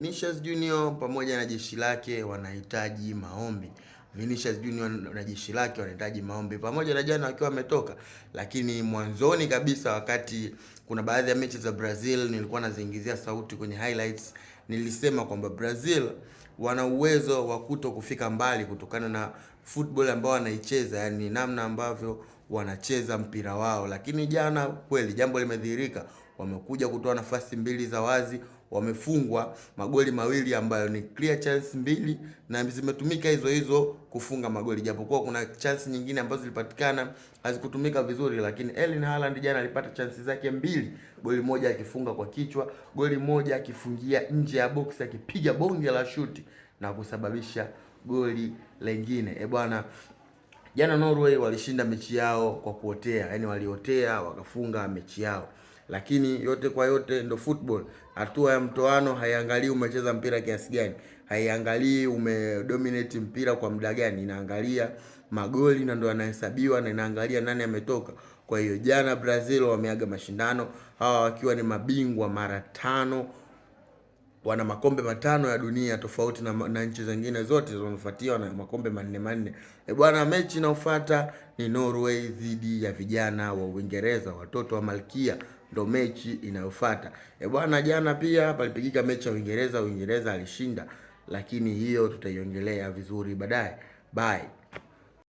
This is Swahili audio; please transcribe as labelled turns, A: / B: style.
A: Vinicius Junior pamoja na jeshi lake wanahitaji maombi. Vinicius Junior na jeshi lake wanahitaji maombi pamoja na jana wakiwa wametoka, lakini mwanzoni kabisa, wakati kuna baadhi ya mechi za Brazil nilikuwa naziingizia sauti kwenye highlights, nilisema kwamba Brazil wana uwezo wa kuto kufika mbali kutokana na football ambao wanaicheza, yani namna ambavyo wanacheza mpira wao. Lakini jana kweli jambo limedhihirika, wamekuja kutoa nafasi mbili za wazi, wamefungwa magoli mawili ambayo ni clear chance mbili, na zimetumika hizo hizo kufunga magoli, japokuwa kuna chance nyingine ambazo zilipatikana hazikutumika vizuri. Lakini Erling Haaland jana alipata chance zake mbili, goli moja akifunga kwa kichwa, goli moja akifungia nje ya box akipiga bonge la shuti na kusababisha goli lengine. Bwana, jana Norway walishinda mechi yao kwa kuotea, yani waliotea wakafunga mechi yao. Lakini yote kwa yote ndo football. Hatua ya mtoano haiangalii umecheza mpira kiasi gani, haiangalii umedominate mpira kwa muda gani, inaangalia magoli na ndo yanahesabiwa, na inaangalia nani ametoka. Kwa hiyo jana Brazil wameaga mashindano, hawa wakiwa ni mabingwa mara 5, wana makombe 5 ya dunia, tofauti na nchi zingine zote zinazofuatia na makombe 4. Bwana, mechi inayofuata ni Norway dhidi ya vijana wa Uingereza, watoto wa Malkia, ndo mechi inayofuata. Bwana, jana pia palipigika mechi ya Uingereza alishinda, lakini hiyo tutaiongelea vizuri baadaye. Bye.